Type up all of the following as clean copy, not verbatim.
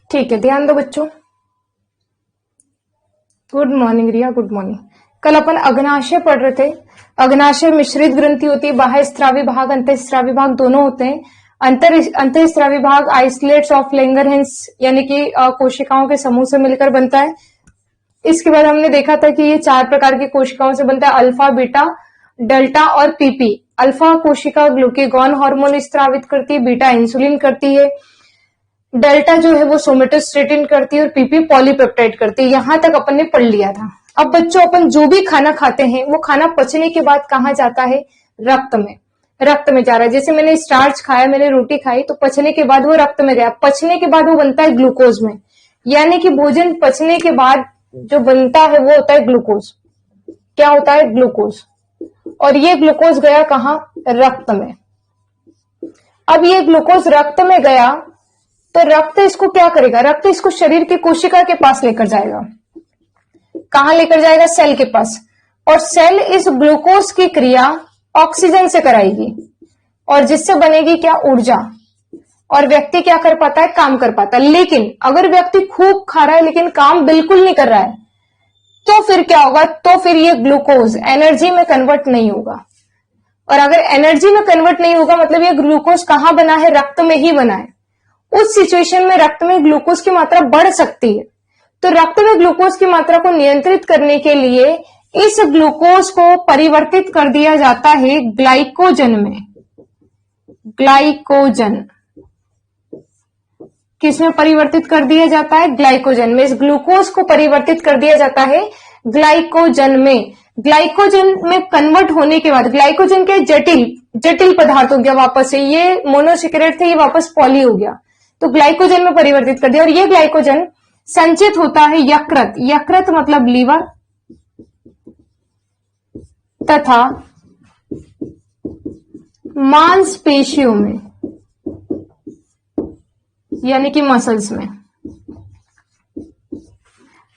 ठीक है, ध्यान दो बच्चों। गुड मॉर्निंग रिया, गुड मॉर्निंग। कल अपन अग्नाशय पढ़ रहे थे। अग्नाशय मिश्रित ग्रंथि होती है, बाह्य स्रावी भाग अंतः स्रावी भाग दोनों होते हैं। अंतः स्रावी भाग आइसोलेट्स ऑफ लैंगरहैंस यानी कि कोशिकाओं के समूह से मिलकर बनता है। इसके बाद हमने देखा था कि ये 4 प्रकार की कोशिकाओं से बनता है, अल्फा, बीटा, डेल्टा और पीपी। अल्फा कोशिका ग्लूकेगॉन हार्मोन स्रावित करती है, बीटा इंसुलिन करती है, डेल्टा जो है वो सोमेटोस्टेटिन करती है और पीपी पॉलीपेप्टाइड करती है। यहां तक अपन ने पढ़ लिया था। अब बच्चों अपन जो भी खाना खाते हैं वो खाना पचने के बाद कहाँ जाता है? रक्त में। रक्त में जा रहा है। जैसे मैंने स्टार्च खाया, मैंने रोटी खाई, तो पचने के बाद वो रक्त में गया। पचने के बाद वो बनता है ग्लूकोज में, यानी कि भोजन पचने के बाद जो बनता है वो होता है ग्लूकोज। क्या होता है? ग्लूकोज। और ये ग्लूकोज गया कहाँ? रक्त में। अब ये ग्लूकोज रक्त में गया तो रक्त इसको क्या करेगा? रक्त इसको शरीर की कोशिका के पास लेकर जाएगा। कहां लेकर जाएगा? सेल के पास। और सेल इस ग्लूकोज की क्रिया ऑक्सीजन से कराएगी और जिससे बनेगी क्या? ऊर्जा। और व्यक्ति क्या कर पाता है? काम कर पाता है। लेकिन अगर व्यक्ति खूब खा रहा है लेकिन काम बिल्कुल नहीं कर रहा है तो फिर क्या होगा? तो फिर ये ग्लूकोज एनर्जी में कन्वर्ट नहीं होगा। और अगर एनर्जी में कन्वर्ट नहीं होगा मतलब ये ग्लूकोज कहां बना है? रक्त में ही बना है। उस सिचुएशन में रक्त में ग्लूकोज की मात्रा बढ़ सकती है। तो रक्त में ग्लूकोज की मात्रा को नियंत्रित करने के लिए इस ग्लूकोज को परिवर्तित कर दिया जाता है ग्लाइकोजन में। ग्लाइकोजन किसमें परिवर्तित कर दिया जाता है? ग्लाइकोजन में। इस ग्लूकोज को परिवर्तित कर दिया जाता है ग्लाइकोजन में। ग्लाइकोजन में कन्वर्ट होने के बाद ग्लाइकोजन के जटिल पदार्थ हो गया वापस से। ये मोनोसेकेराइड थे, ये वापस पॉली हो गया, तो ग्लाइकोजन में परिवर्तित कर दिया। और ये ग्लाइकोजन संचित होता है यकृत। यकृत मतलब लीवर तथा मांसपेशियों में यानी कि मसल्स में।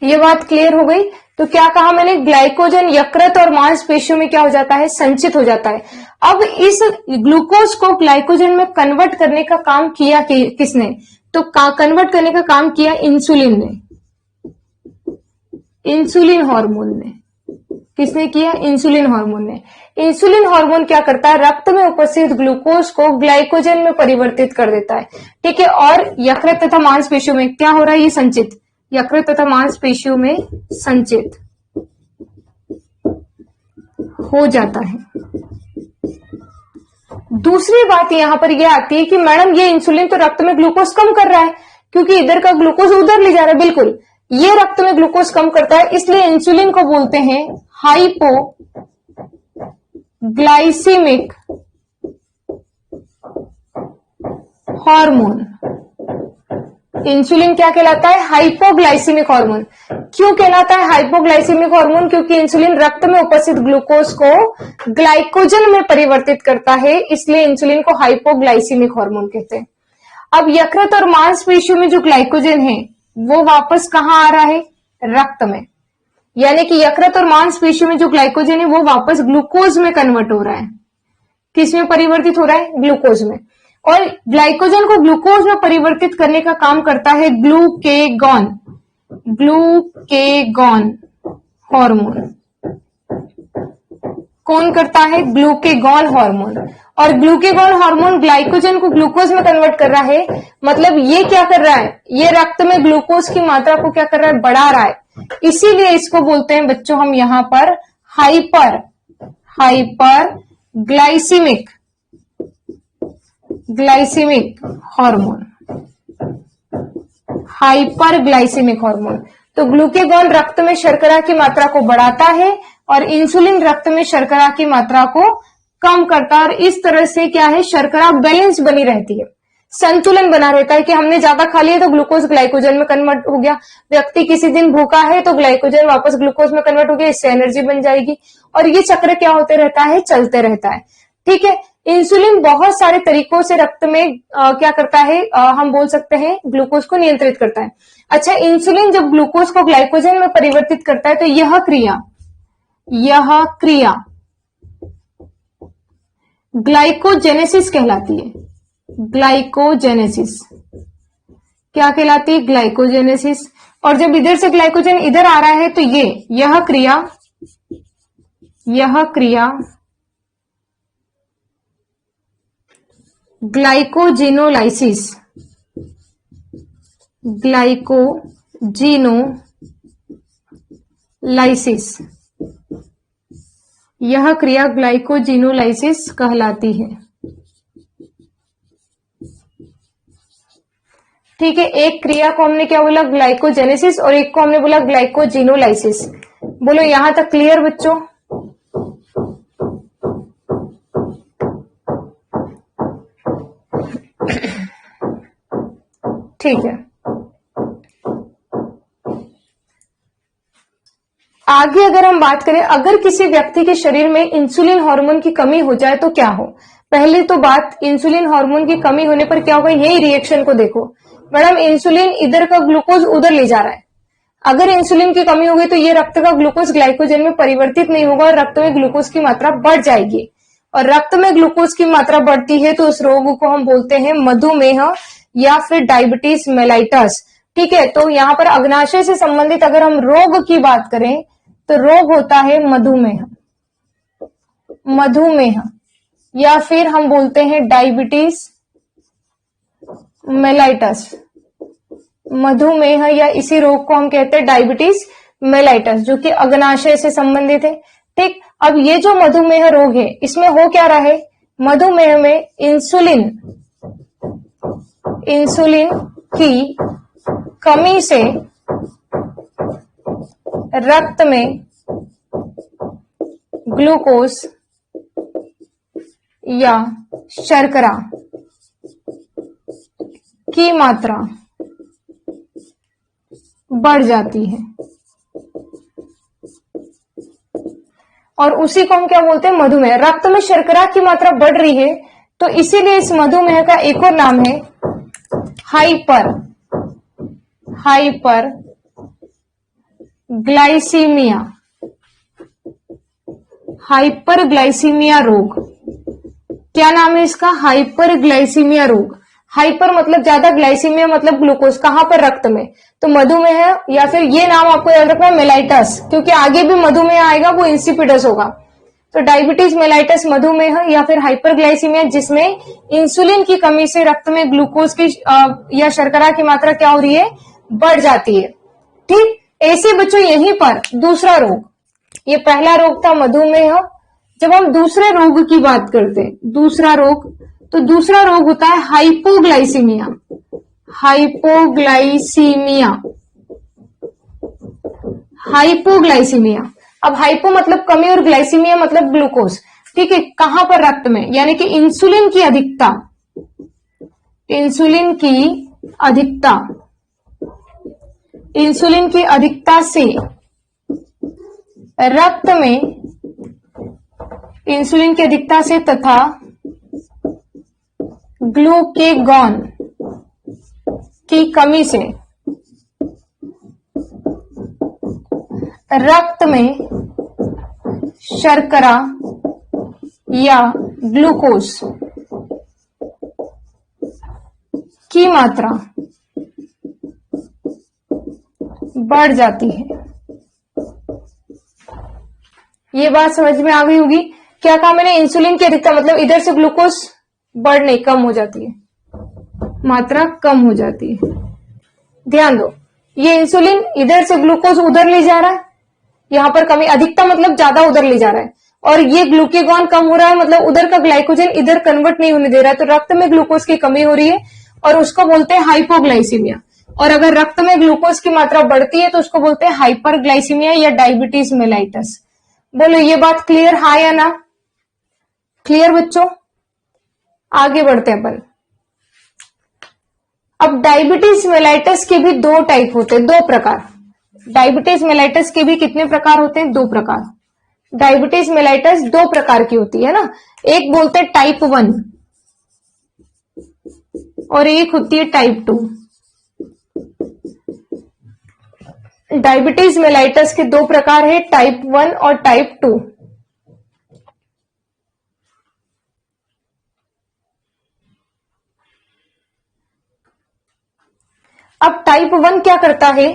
ये बात क्लियर हो गई? तो क्या कहा मैंने? ग्लाइकोजन यकृत और मांसपेशियों में क्या हो जाता है? संचित हो जाता है। अब इस ग्लूकोज को ग्लाइकोजन में कन्वर्ट करने का काम किया किसने? तो कन्वर्ट करने का काम किया इंसुलिन ने। इंसुलिन हार्मोन ने। किसने किया? इंसुलिन हार्मोन ने। इंसुलिन हार्मोन क्या करता है? रक्त में उपस्थित ग्लूकोज को ग्लाइकोजन में परिवर्तित कर देता है। ठीक है। और यकृत तथा मांसपेशियों में क्या हो रहा है? ये संचित। यकृत तथा मांसपेशियों में संचित हो जाता है। दूसरी बात यहां पर यह आती है कि मैडम ये इंसुलिन तो रक्त में ग्लूकोज कम कर रहा है क्योंकि इधर का ग्लूकोज उधर ले जा रहा है। बिल्कुल, ये रक्त में ग्लूकोज कम करता है, इसलिए इंसुलिन को बोलते हैं हाइपोग्लाइसीमिक हार्मोन। इंसुलिन क्या कहलाता है? Hypoglycaemic hormone. क्यों कहलाता है हाइपोग्लाइसीमिक हार्मोन? क्योंकि इंसुलिन रक्त में उपस्थित ग्लूकोज को ग्लाइकोजन में परिवर्तित करता है, इसलिए इंसुलिन को हाइपोग्लाइसीमिक हार्मोन कहते हैं। अब यकृत और मांसपेशियों में जो ग्लाइकोजन है वो वापस कहां आ रहा है? रक्त में। यानी कि यकृत और मांसपेशियों में जो ग्लाइकोजन है वो वापस ग्लूकोज में कन्वर्ट हो रहा है। किस में परिवर्तित हो रहा है? ग्लूकोज में। और ग्लाइकोजन को ग्लूकोज में परिवर्तित करने का काम करता है ग्लूकेगॉन। Glucagon hormone. कौन करता है? Glucagon hormone. और ग्लूकेगॉन हार्मोन ग्लाइकोजन को ग्लूकोज में कन्वर्ट कर रहा है। मतलब ये क्या कर रहा है? ये रक्त में ग्लूकोज की मात्रा को क्या कर रहा है? बढ़ा रहा है। इसीलिए इसको बोलते हैं बच्चों हम यहां पर hyper glycaemic hormone. Hyper glycaemic hormone. तो ग्लूकेगॉन रक्त में शर्करा की मात्रा को बढ़ाता है और इंसुलिन रक्त में शर्करा की मात्रा को कम करता है और इस तरह से क्या है, शर्करा बैलेंस बनी रहती है, संतुलन बना रहता है कि हमने ज्यादा खा लिया तो ग्लूकोज ग्लाइकोजन में कन्वर्ट हो गया, व्यक्ति किसी दिन भूखा है तो ग्लाइकोजन वापस ग्लूकोज में कन्वर्ट हो गया, इससे एनर्जी बन जाएगी और ये चक्र क्या होते रहता है, चलते रहता है। ठीक है, इंसुलिन बहुत सारे तरीकों से रक्त में क्या करता है, हम बोल सकते हैं ग्लूकोज को नियंत्रित करता है। अच्छा, इंसुलिन जब ग्लूकोज को ग्लाइकोजन में परिवर्तित करता है तो यह क्रिया ग्लाइकोजेनेसिस कहलाती है। ग्लाइकोजेनेसिस क्या कहलाती है, ग्लाइकोजेनेसिस। और जब इधर से ग्लाइकोजन इधर आ रहा है तो यह क्रिया ग्लाइकोजिनोलाइसिस यह क्रिया ग्लाइकोजिनोलाइसिस कहलाती है। ठीक है, एक क्रिया को हमने क्या बोला, ग्लाइकोजेनेसिस, और एक को हमने बोला ग्लाइकोजिनोलाइसिस। बोलो यहां तक क्लियर बच्चों? ठीक है, आगे अगर हम बात करें, अगर किसी व्यक्ति के शरीर में इंसुलिन हार्मोन की कमी हो जाए तो क्या हो। पहले तो बात, इंसुलिन हार्मोन की कमी होने पर क्या होगा, यही रिएक्शन को देखो। मैडम इंसुलिन इधर का ग्लूकोज उधर ले जा रहा है, अगर इंसुलिन की कमी हो गई तो ये रक्त का ग्लूकोज ग्लाइकोजन में परिवर्तित नहीं होगा और रक्त में ग्लूकोज की मात्रा बढ़ जाएगी, और रक्त में ग्लूकोज की मात्रा बढ़ती है तो उस रोग को हम बोलते हैं मधुमेह या फिर डायबिटीज मेलाइटस। ठीक है, तो यहाँ पर अग्नाशय से संबंधित अगर हम रोग की बात करें तो रोग होता है मधुमेह या फिर हम बोलते हैं डायबिटीज मेलाइटस। मधुमेह या इसी रोग को हम कहते हैं डायबिटीज मेलाइटस, जो कि अग्नाशय से संबंधित है। ठीक, अब ये जो मधुमेह रोग है इसमें हो क्या रहा है, मधुमेह में इंसुलिन की कमी से रक्त में ग्लूकोज या शर्करा की मात्रा बढ़ जाती है, और उसी को हम क्या बोलते हैं, मधुमेह। रक्त में शर्करा की मात्रा बढ़ रही है तो इसीलिए इस मधुमेह का एक और नाम है हाइपर ग्लाइसीमिया रोग। क्या नाम है इसका, हाइपर ग्लाइसीमिया रोग। हाइपर मतलब ज्यादा, ग्लाइसीमिया मतलब ग्लूकोज, कहां पर, रक्त में। तो मधुमेह या फिर ये नाम आपको याद रखना मेलाइटस, क्योंकि आगे भी मधुमेह आएगा, वो इंसिपिडस होगा। तो डायबिटीज मेलाइटस मधुमेह या फिर हाइपरग्लाइसीमिया, जिसमें इंसुलिन की कमी से रक्त में ग्लूकोज की या शर्करा की मात्रा क्या हो रही है, बढ़ जाती है। ठीक, ऐसे बच्चों यहीं पर दूसरा रोग, ये पहला रोग था मधुमेह। जब हम दूसरे रोग की बात करते हैं, दूसरा रोग, तो दूसरा रोग होता है हाइपोग्लाइसीमिया। अब हाइपो मतलब कमी और ग्लाइसीमिया मतलब ग्लूकोज। ठीक है, कहां पर, रक्त में, यानी कि इंसुलिन की अधिकता से रक्त में, इंसुलिन की अधिकता से तथा ग्लूकेगॉन की कमी से रक्त में शर्करा या ग्लूकोज की मात्रा बढ़ जाती है। ये बात समझ में आ गई होगी। क्या कहा मैंने, इंसुलिन की अधिकता मतलब इधर से ग्लूकोज बढ़ने, कम हो जाती है, मात्रा कम हो जाती है। ध्यान दो, ये इंसुलिन इधर से ग्लूकोज उधर ले जा रहा है, यहां पर कमी, अधिकता मतलब ज्यादा उधर ले जा रहा है, और ये ग्लूकेगॉन कम हो रहा है मतलब उधर का ग्लाइकोजन इधर कन्वर्ट नहीं होने दे रहा है, तो रक्त में ग्लूकोज की कमी हो रही है और उसको बोलते हैं हाइपोग्लाइसीमिया। और अगर रक्त में ग्लूकोज की मात्रा बढ़ती है तो उसको बोलते हैं हाइपरग्लाइसीमिया या डायबिटीज मेलाइटस। बोलो ये बात क्लियर, हाँ या ना? क्लियर बच्चों? आगे बढ़ते हैं अपन। अब डायबिटीज मेलाइटस के भी दो टाइप होते हैं, दो प्रकार। डायबिटीज मेलाइटस के भी कितने प्रकार होते हैं? दो प्रकार। डायबिटीज मेलाइटस दो प्रकार की होती है ना, एक बोलते हैं टाइप 1 और एक होती है टाइप 2। डायबिटीज मेलाइटस के दो प्रकार है, टाइप 1 और टाइप 2। अब टाइप 1 क्या करता है?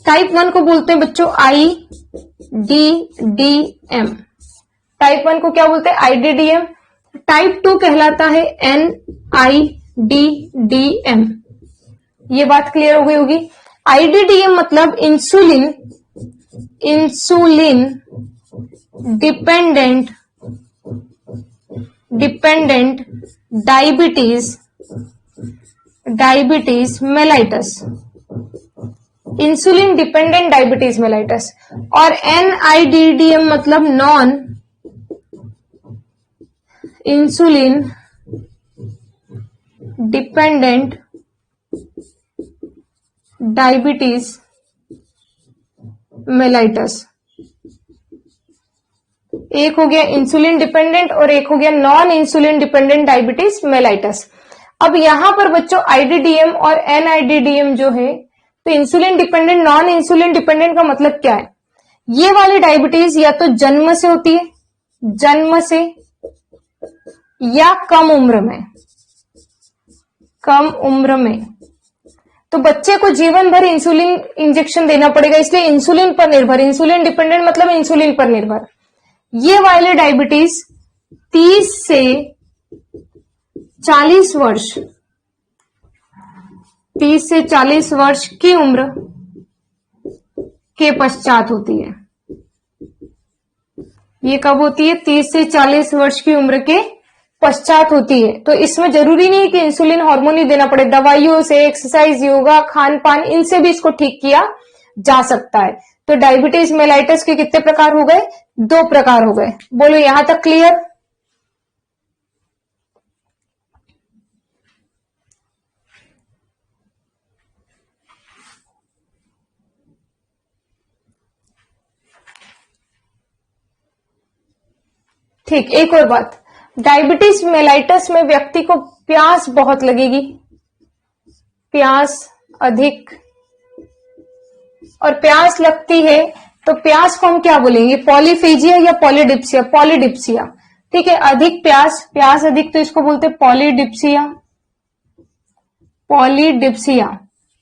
टाइप 1 को बोलते हैं बच्चों IDDM। टाइप 1 को क्या बोलते हैं? IDDM। टाइप 2 कहलाता है NIDDM। ये बात क्लियर हो गई होगी। IDDM मतलब insulin dependent diabetes mellitus. Insulin dependent diabetes mellitus. और NIDDM मतलब non insulin dependent diabetes mellitus. एक हो गया इंसुलिन डिपेंडेंट और एक हो गया non insulin dependent diabetes mellitus. अब यहां पर बच्चों IDDM और NIDDM जो है, तो insulin dependent non insulin dependent का मतलब क्या है? ये वाली डायबिटीज या तो जन्म से होती है, जन्म से, या कम उम्र में। तो बच्चे को जीवन भर इंसुलिन इंजेक्शन देना पड़ेगा, इसलिए इंसुलिन पर निर्भर। इंसुलिन डिपेंडेंट मतलब इंसुलिन पर निर्भर। ये वाले डायबिटीज 30 से 40 वर्ष, 30 से 40 वर्ष की उम्र के पश्चात होती है। ये कब होती है? 30 से 40 वर्ष की उम्र के पश्चात होती है। तो इसमें जरूरी नहीं कि इंसुलिन हार्मोन ही देना पड़े, दवाइयों से, एक्सरसाइज, योगा, खान पान, इनसे भी इसको ठीक किया जा सकता है। तो डायबिटीज मेलाइटस के कितने प्रकार हो गए? दो प्रकार हो गए। बोलो यहां तक क्लियर? ठीक। एक और बात, डायबिटीज मेलाइटस में व्यक्ति को प्यास बहुत लगेगी, प्यास अधिक, और प्यास लगती है तो प्यास को हम क्या बोलेंगे? पॉलीफेजिया या पॉलीडिप्सिया? पॉलीडिप्सिया। ठीक है, अधिक प्यास, प्यास अधिक, तो इसको बोलते हैं पॉलीडिप्सिया। पॉलीडिप्सिया।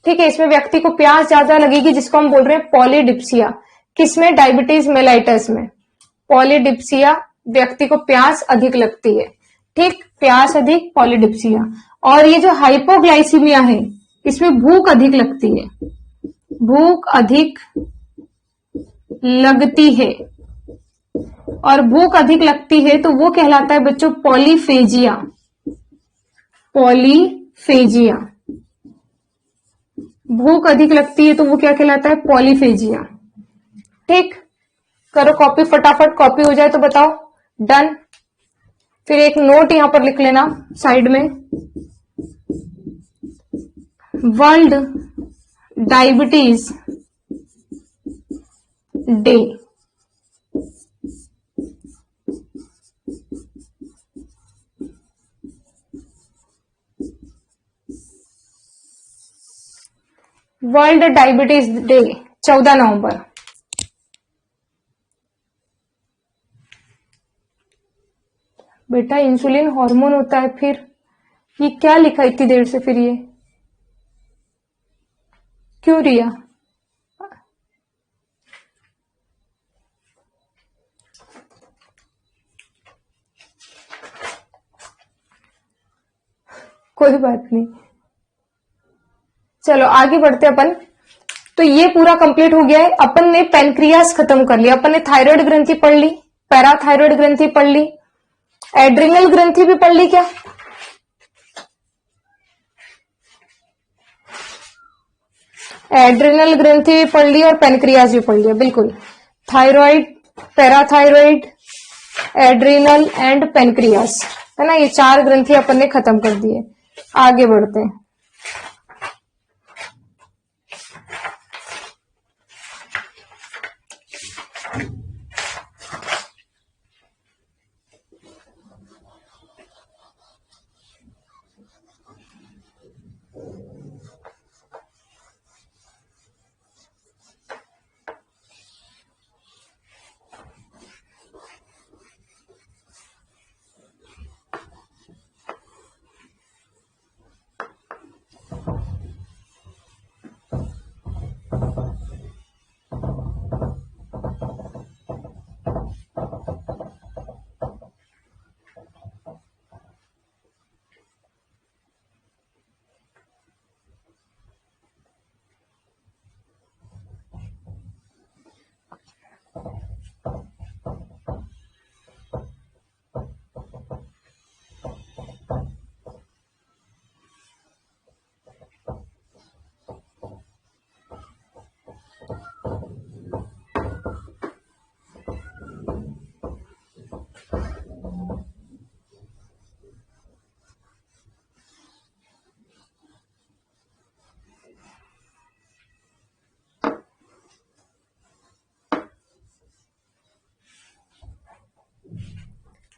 ठीक है, इसमें व्यक्ति को प्यास ज्यादा लगेगी, जिसको हम बोल रहे हैं पॉलीडिप्सिया। किसमें? डायबिटीज मेलाइटस में। पॉलीडिप्सिया, व्यक्ति को प्यास अधिक लगती है। ठीक, प्यास अधिक, पॉलीडिप्सिया। और ये जो हाइपोग्लाइसीमिया है, इसमें भूख अधिक लगती है, भूख अधिक लगती है। और भूख अधिक लगती है तो वो कहलाता है बच्चों पॉलीफेजिया। पॉलीफेजिया। भूख अधिक लगती है तो वो क्या कहलाता है? पॉलीफेजिया। ठीक, करो कॉपी, फटाफट कॉपी हो जाए तो बताओ। डन। फिर एक नोट यहां पर लिख लेना साइड में, world diabetes day. World diabetes day 14 नवंबर। बेटा इंसुलिन हार्मोन होता है, फिर ये क्या लिखा इतनी देर से? फिर ये क्यों रिया? कोई बात नहीं, चलो आगे बढ़ते अपन। तो ये पूरा कंप्लीट हो गया है। अपन ने पेनक्रियास खत्म कर लिया, अपन ने थायराइड ग्रंथि पढ़ ली, पैराथायराइड ग्रंथि पढ़ ली, एड्रिनल ग्रंथि भी पढ़ ली क्या? एड्रिनल ग्रंथि भी पढ़ ली और पेनक्रियास भी पढ़ लिया, बिल्कुल। Thyroid, parathyroid, adrenal and pancreas, है ना। ये 4 ग्रंथि अपन ने खत्म कर दिए। आगे बढ़ते हैं।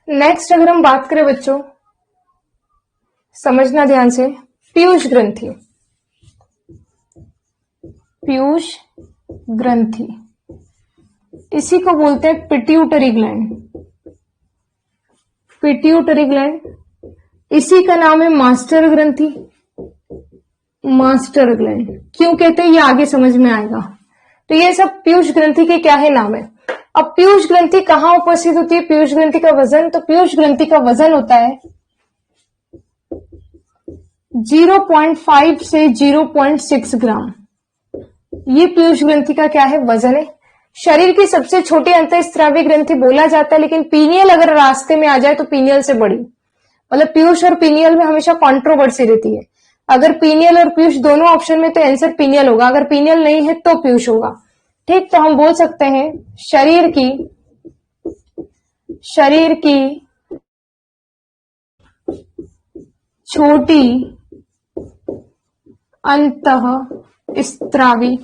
नेक्स्ट अगर हम बात करें बच्चों, समझना ध्यान से, पीयूष ग्रंथि। पीयूष ग्रंथि इसी को बोलते हैं पिट्यूटरी ग्लैंड। पिट्यूटरी ग्लैंड, इसी का नाम है मास्टर ग्रंथि। मास्टर ग्लैंड क्यों कहते हैं ये आगे समझ में आएगा। तो ये सब पीयूष ग्रंथि के क्या है, नाम है। अब पीयूष ग्रंथि कहाँ उपस्थित होती है, पीयूष ग्रंथि का वजन, तो पीयूष ग्रंथि का वजन होता है 0.5 से 0.6 ग्राम। ये पीयूष ग्रंथि का क्या है, वजन है। शरीर की सबसे छोटी अंतःस्रावी ग्रंथि बोला जाता है, लेकिन पीनियल अगर रास्ते में आ जाए तो पीनियल से बड़ी, मतलब पीयूष और पीनियल में हमेशा कंट्रोवर्सी रहती है। अगर पीनियल और पीयूष दोनों ऑप्शन में तो आंसर पीनियल होगा, अगर पीनियल नहीं है तो पीयूष होगा। ठीक, तो हम बोल सकते हैं शरीर की छोटी अंतःस्रावी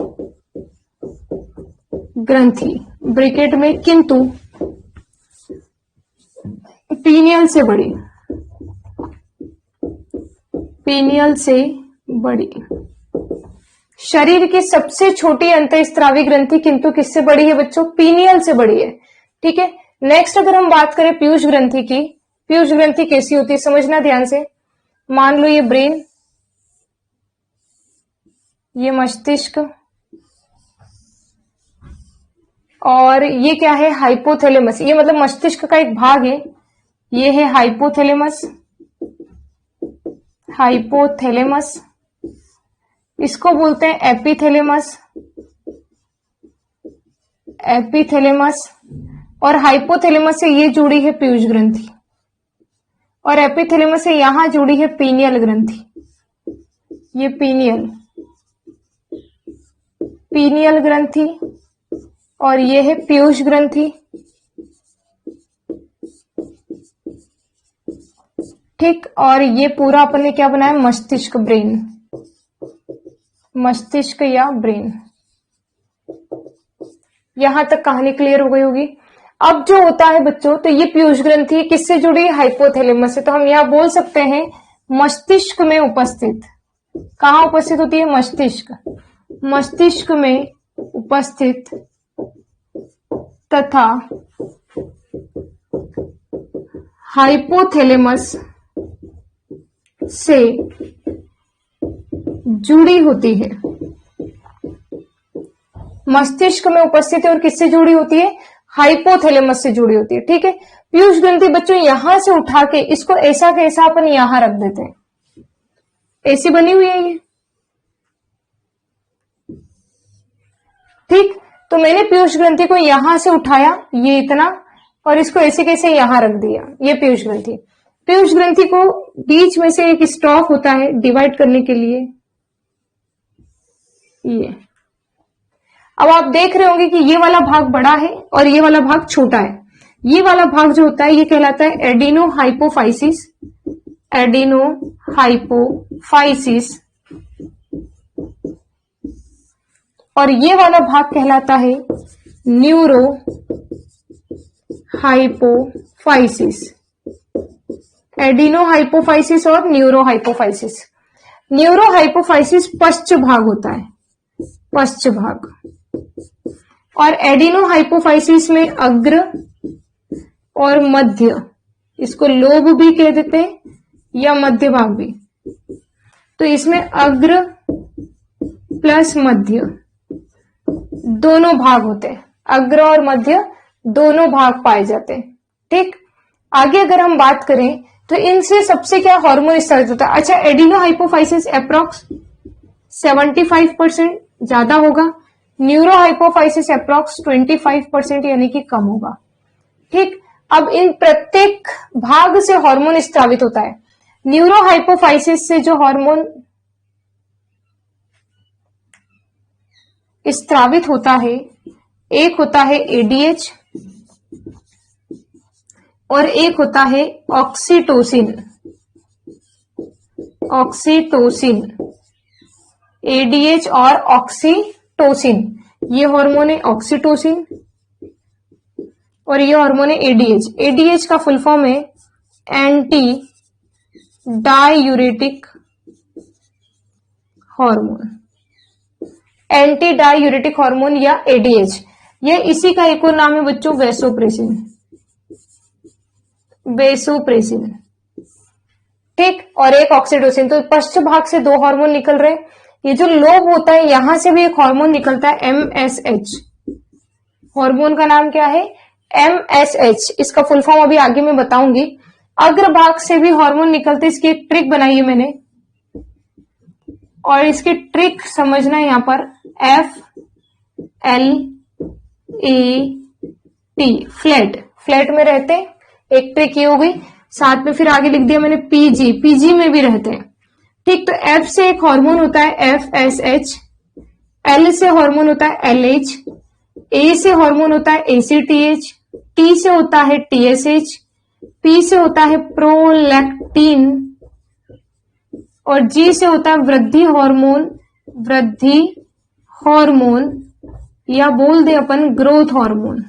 ग्रंथि ब्रैकेट में किंतु पीनियल से बड़ी, पीनियल से बड़ी। शरीर की सबसे छोटी अंतःस्रावी ग्रंथि किंतु किससे बड़ी है बच्चों, पीनियल से बड़ी है। ठीक है, नेक्स्ट अगर हम बात करें पीयूष ग्रंथि की, पीयूष ग्रंथि कैसी होती है समझना ध्यान से। मान लो ये ब्रेन, ये मस्तिष्क, और ये क्या है, हाइपोथैलेमस। ये मतलब मस्तिष्क का एक भाग है, ये है हाइपोथैलेमस। हाइपोथैलेमस इसको बोलते हैं एपिथैलेमस। एपिथैलेमस और हाइपोथैलेमस से ये जुड़ी है पीयूष ग्रंथि, और एपिथैलेमस से यहां जुड़ी है पीनियल ग्रंथि। ये पीनियल ग्रंथि, और ये है पीयूष ग्रंथि। ठीक, और ये पूरा अपन ने क्या बनाया, मस्तिष्क, ब्रेन, मस्तिष्क या ब्रेन। यहां तक कहानी क्लियर हो गई होगी। अब जो होता है बच्चों, तो ये पीयूष ग्रंथि किससे जुड़ी है, हाइपोथैलेमस से। तो हम यहां बोल सकते हैं मस्तिष्क में उपस्थित। कहां उपस्थित होती है, मस्तिष्क, मस्तिष्क में उपस्थित तथा हाइपोथैलेमस से जुड़ी होती है। मस्तिष्क में उपस्थित है और किससे जुड़ी होती है, हाइपोथैलेमस से जुड़ी होती है। ठीक है, पीयूष ग्रंथि बच्चों यहां से उठा के इसको ऐसा कैसा अपन यहां रख देते हैं, ऐसी बनी हुई है ये। ठीक, तो मैंने पीयूष ग्रंथि को यहां से उठाया, ये इतना, और इसको ऐसे कैसे यहां रख दिया, ये पीयूष ग्रंथि। पीयूष ग्रंथि को बीच में से एक स्टॉक होता है डिवाइड करने के लिए, ये। अब आप देख रहे होंगे कि ये वाला भाग बड़ा है और ये वाला भाग छोटा है। ये वाला भाग जो होता है ये कहलाता है एडिनो हाइपोफाइसिस, एडिनो हाइपोफाइसिस, और ये वाला भाग कहलाता है न्यूरो हाइपोफाइसिस, एडिनो हाइपोफाइसिस और न्यूरो हाइपोफाइसिस। न्यूरो हाइपोफाइसिस पश्च भाग होता है, पश्च भाग, और एडिनो हाइपोफाइसिस में अग्र और मध्य, इसको लोब भी कह देते हैं या मध्य भाग भी। तो इसमें अग्र प्लस मध्य दोनों भाग होते हैं, अग्र और मध्य दोनों भाग पाए जाते हैं। ठीक, आगे अगर हम बात करें तो इनसे सबसे क्या हार्मोन स्रावित होता है। अच्छा, एडिनो हाइपोफाइसिस अप्रॉक्स 75% ज्यादा होगा, न्यूरो हाइपोफाइसिस अप्रॉक्स 25% यानी कि कम होगा। ठीक, अब इन प्रत्येक भाग से हार्मोन स्रावित होता है। न्यूरो हाइपोफाइसिस से जो हार्मोन स्रावित होता है, एक होता है एडीएच और एक होता है ऑक्सीटोसिन। ऑक्सीटोसिन, एडीएच और ऑक्सीटोसिन, ये हार्मोन है ऑक्सीटोसिन और ये हार्मोन है एडीएच। एडीएच का फुल फॉर्म है anti diuretic hormone, anti diuretic hormone या एडीएच। ये इसी का एक और नाम है बच्चों वैसोप्रेसिन, वैसोप्रेसिन। ठीक, और एक ऑक्सीटोसिन। तो पश्च भाग से दो हार्मोन निकल रहे। ये जो लोब होता है यहां से भी एक हार्मोन निकलता है एमएसएच। हार्मोन का नाम क्या है? एमएसएच। इसका फुल फॉर्म अभी आगे मैं बताऊंगी। अग्र भाग से भी हार्मोन निकलते, इसकी एक ट्रिक बनाई है मैंने और इसकी ट्रिक समझना है। यहां पर F L A T, flat, flat में रहते हैं, एक ट्रिक ये हो गई। साथ में फिर आगे लिख दिया मैंने पीजी, पीजी में भी रहते हैं। ठीक, तो एफ से एक हार्मोन होता है एफ एस एच, एल से हार्मोन होता है एल एच, ए से हार्मोन होता है एसीटीएच, टी से होता है टीएसएच, पी से होता है प्रोलैक्टिन और जी से होता है वृद्धि हार्मोन, वृद्धि हार्मोन या बोल दे अपन ग्रोथ हार्मोन,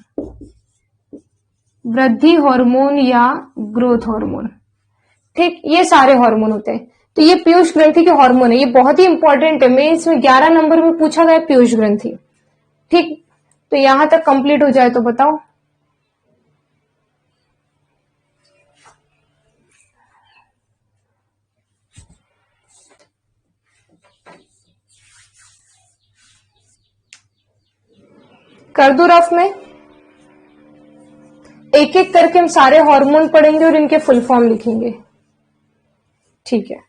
वृद्धि हार्मोन या ग्रोथ हार्मोन। ठीक, ये सारे हार्मोन होते हैं। तो ये पीयूष ग्रंथि के हार्मोन है, ये बहुत ही इंपॉर्टेंट है। मेंस में 11 नंबर में पूछा गया पीयूष ग्रंथि। ठीक, तो यहां तक कंप्लीट हो जाए तो बताओ। कर दो रफ में, एक एक करके हम सारे हार्मोन पढ़ेंगे और इनके फुल फॉर्म लिखेंगे। ठीक है,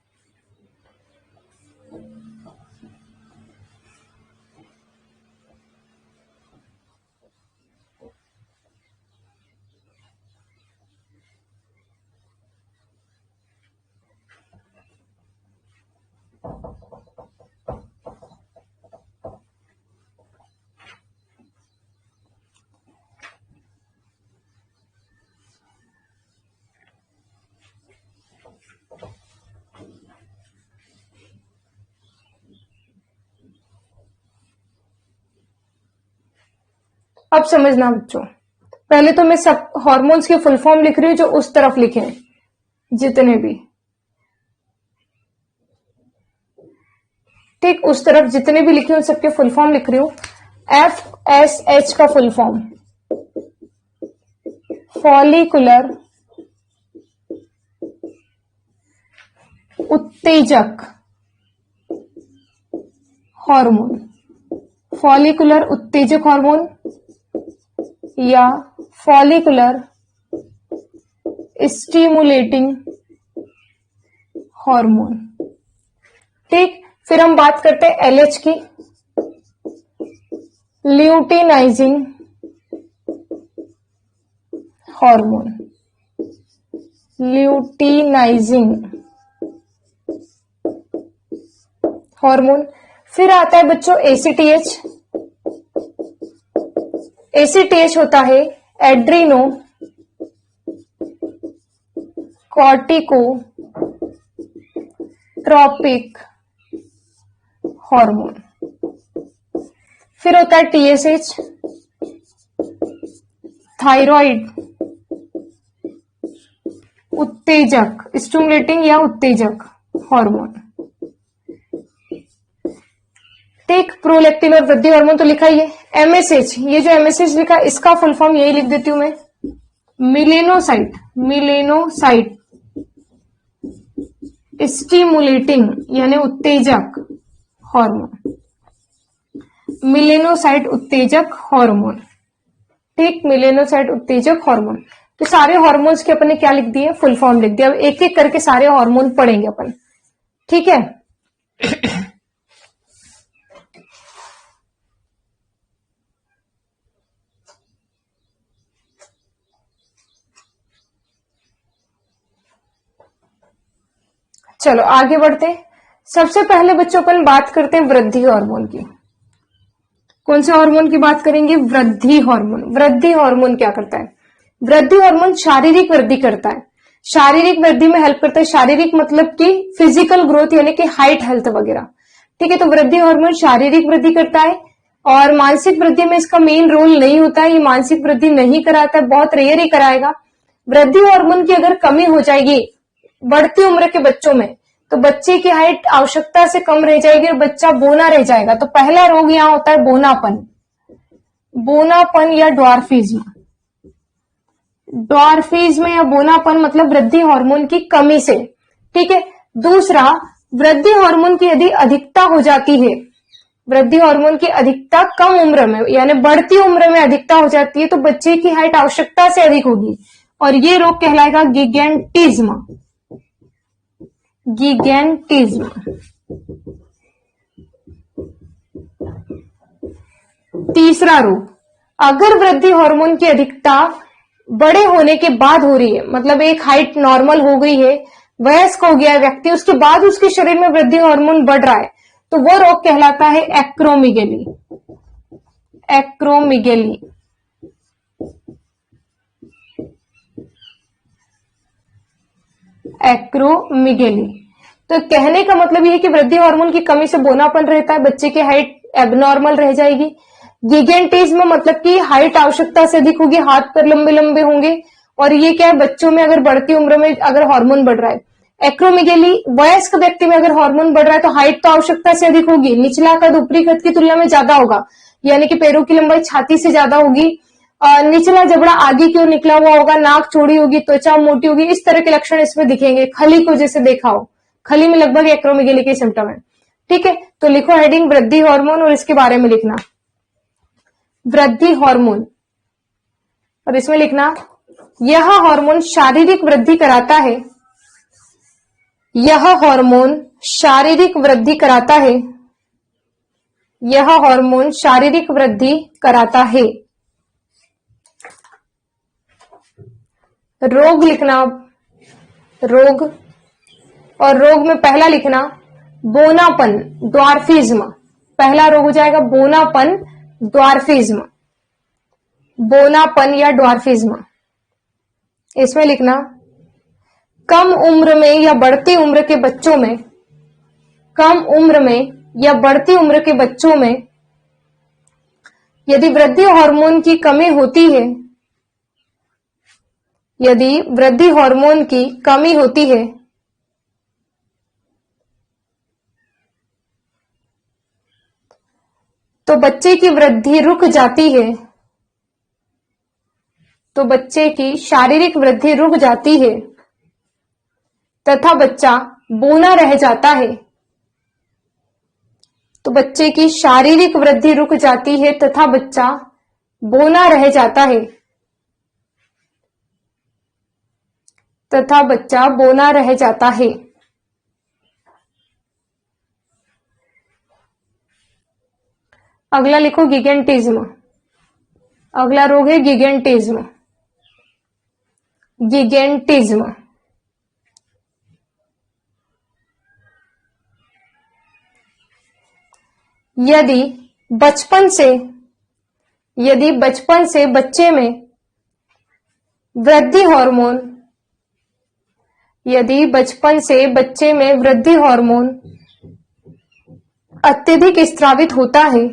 अब समझना बच्चों, पहले तो मैं सब हार्मोन्स के फुल फॉर्म लिख रही हूं जो उस तरफ लिखे हैं, जितने भी। ठीक, उस तरफ जितने भी लिखे उन सबके फुल फॉर्म लिख रही हूं। एफ एस एच का फुल फॉर्म फॉलिकुलर उत्तेजक हार्मोन, फॉलिकुलर उत्तेजक हार्मोन या फॉलिकुलर स्टिमुलेटिंग हार्मोन। ठीक, फिर हम बात करते हैं एलएच की, ल्यूटिनाइजिंग हार्मोन, ल्यूटिनाइजिंग हार्मोन। फिर आता है बच्चों एसीटीएच। एसीटीएच होता है एड्रीनो कॉर्टिकोट्रॉपिक हार्मोन। फिर होता है टीएसएच, थायराइड उत्तेजक, स्टिमुलेटिंग या उत्तेजक हार्मोन। ठीक, प्रोलैक्टिन और वृद्धि हार्मोन तो लिखा ही है। एमएसएच, ये जो एमएसएच लिखा इसका फुल फॉर्म यही लिख देती हूं मैं, मिलेनोसाइट, मिलेनोसाइट स्टिमुलेटिंग यानी उत्तेजक हार्मोन, मिलेनोसाइट उत्तेजक हार्मोन। ठीक, मिलेनोसाइट उत्तेजक हार्मोन। तो सारे हार्मोन्स के अपन ने क्या लिख दिए, फुल फॉर्म लिख दिया। अब एक एक करके सारे हार्मोन पढ़ेंगे अपन, ठीक है। चलो आगे बढ़ते हैं। सबसे पहले बच्चों अपन बात करते हैं वृद्धि हार्मोन की। कौन से हार्मोन की बात करेंगे, वृद्धि हार्मोन। वृद्धि हार्मोन क्या करता है, वृद्धि हार्मोन शारीरिक वृद्धि करता है, शारीरिक वृद्धि में हेल्प करता है। शारीरिक मतलब कि फिजिकल ग्रोथ यानी कि हाइट, हेल्थ वगैरह, ठीक है। तो वृद्धि हार्मोन शारीरिक वृद्धि करता है और मानसिक वृद्धि में इसका मेन रोल नहीं होता है, ये मानसिक वृद्धि नहीं कराता है, बहुत रेयर ही कराएगा। वृद्धि हार्मोन की अगर कमी हो जाएगी बढ़ती उम्र के बच्चों में तो बच्चे की हाइट आवश्यकता से कम रह जाएगी और बच्चा बोना रह जाएगा। तो पहला रोग यहां होता है बोनापन, बोनापन या ड्वार्फिज्म। ड्वार्फिज्म या बोनापन मतलब वृद्धि हार्मोन की कमी से, ठीक है। दूसरा, वृद्धि हार्मोन की यदि अधिकता हो जाती है, वृद्धि हार्मोन की अधिकता कम उम्र में यानी बढ़ती उम्र में अधिकता हो जाती है तो बच्चे की हाइट आवश्यकता से अधिक होगी और ये रोग कहलाएगा गिगेंटिज्म, गिगेंटिज्म। तीसरा रोग, अगर वृद्धि हार्मोन की अधिकता बड़े होने के बाद हो रही है, मतलब एक हाइट नॉर्मल हो गई है, वयस्क हो गया है व्यक्ति, उसके बाद उसके शरीर में वृद्धि हार्मोन बढ़ रहा है, तो वो रोग कहलाता है एक्रोमिगेली, एक्रोमिगेली। एक्रोमिगेली। तो कहने का मतलब यह है कि वृद्धि हार्मोन की कमी से बोनापन रहता है, बच्चे की हाइट एबनॉर्मल रह जाएगी। गिगेंटिज्म मतलब कि हाइट आवश्यकता से अधिक होगी, हाथ पैर लंबे लंबे होंगे और ये क्या है, बच्चों में अगर बढ़ती उम्र में अगर हार्मोन बढ़ रहा है। एक्रोमिगेली, वयस्क व्यक्ति में अगर हार्मोन बढ़ रहा है तो हाइट तो आवश्यकता से अधिक होगी, निचला कद ऊपरी कद की तुलना में ज्यादा होगा, यानी कि पैरों की लंबाई छाती से ज्यादा होगी, निचला जबड़ा आगे की ओर निकला हुआ होगा, नाक चौड़ी होगी, त्वचा मोटी होगी, इस तरह के लक्षण इसमें दिखेंगे। खली को जैसे देखा हो, खली में लगभग एक्रोमिगेली के सिम्टम है, ठीक है। तो लिखो हेडिंग वृद्धि हार्मोन और इसके बारे में लिखना वृद्धि हार्मोन, और इसमें लिखना यह हार्मोन शारीरिक वृद्धि कराता है, यह हार्मोन शारीरिक वृद्धि कराता है, यह हार्मोन शारीरिक वृद्धि कराता है। रोग लिखना, रोग, और रोग में पहला लिखना बोनापन, ड्वार्फिज्म। पहला रोग हो जाएगा बोनापन, ड्वार्फिज्म, बोनापन या ड्वार्फिज्म। इसमें लिखना कम उम्र में या बढ़ती उम्र के बच्चों में, कम उम्र में या बढ़ती उम्र के बच्चों में यदि वृद्धि हार्मोन की कमी होती है, यदि वृद्धि हार्मोन की कमी होती है तो बच्चे की वृद्धि रुक जाती है, तो बच्चे की शारीरिक वृद्धि रुक जाती है तथा बच्चा बौना रह जाता है, तो बच्चे की शारीरिक वृद्धि रुक जाती है तथा बच्चा बौना रह जाता है, तथा बच्चा बौना रह जाता है। अगला लिखो गिगेंटिज्म, अगला रोग है गिगेंटिज्म, गिगेंटिज्म। यदि बचपन से बच्चे में वृद्धि हार्मोन यदि बचपन से बच्चे में वृद्धि हार्मोन अत्यधिक स्रावित होता है,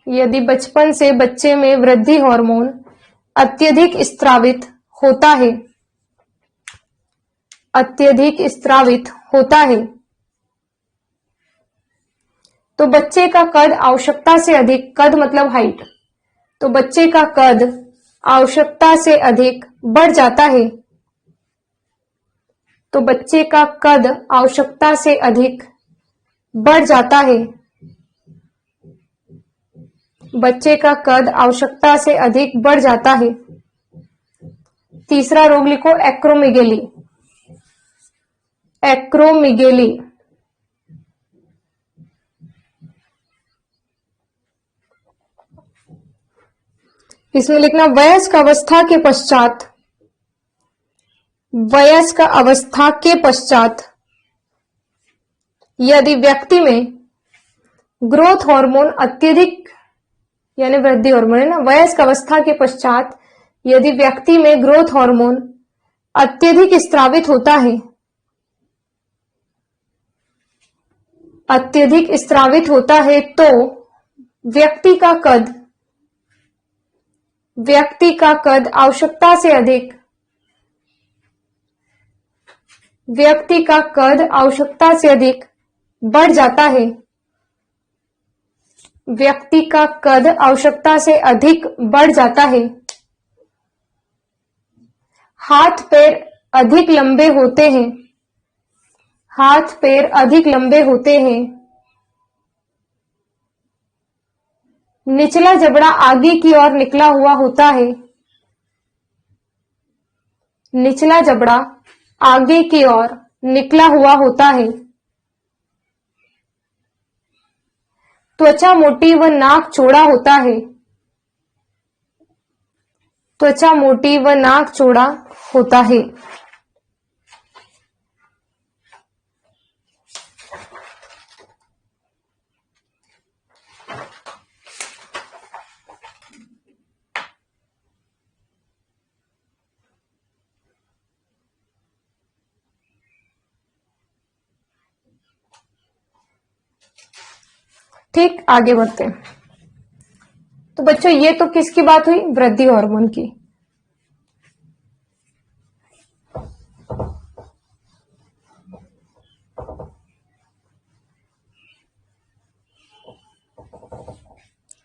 यदि बचपन से बच्चे में वृद्धि हार्मोन अत्यधिक स्रावित होता है, अत्यधिक स्रावित होता है, तो बच्चे का कद आवश्यकता से अधिक, कद मतलब हाइट, तो बच्चे का कद आवश्यकता से अधिक बढ़ जाता है, तो बच्चे का कद आवश्यकता से अधिक बढ़ जाता है, बच्चे का कद आवश्यकता से अधिक बढ़ जाता है। तीसरा रोग लिखो, एक्रोमेगेली। एक्रोमेगेली, इसमें लिखना वयस्क अवस्था के पश्चात, वयस्क अवस्था के पश्चात यदि व्यक्ति में ग्रोथ हार्मोन अत्यधिक, यानी वृद्धि हार्मोन है ना, वयस्क अवस्था के पश्चात यदि व्यक्ति में ग्रोथ हार्मोन अत्यधिक स्रावित होता है, अत्यधिक स्रावित होता है, तो व्यक्ति का कद आवश्यकता से अधिक, व्यक्ति का कद आवश्यकता से अधिक बढ़ जाता है, व्यक्ति का कद आवश्यकता से अधिक बढ़ जाता है। हाथ पैर अधिक लंबे होते हैं, हाथ पैर अधिक लंबे होते हैं, निचला जबड़ा आगे की ओर निकला हुआ होता है, निचला जबड़ा आगे की ओर निकला हुआ होता है, त्वचा मोटी व नाक चौड़ा होता है, त्वचा मोटी व नाक चौड़ा होता है। ठीक, आगे बढ़ते हैं। तो बच्चों ये तो किसकी बात हुई? वृद्धि हार्मोन की।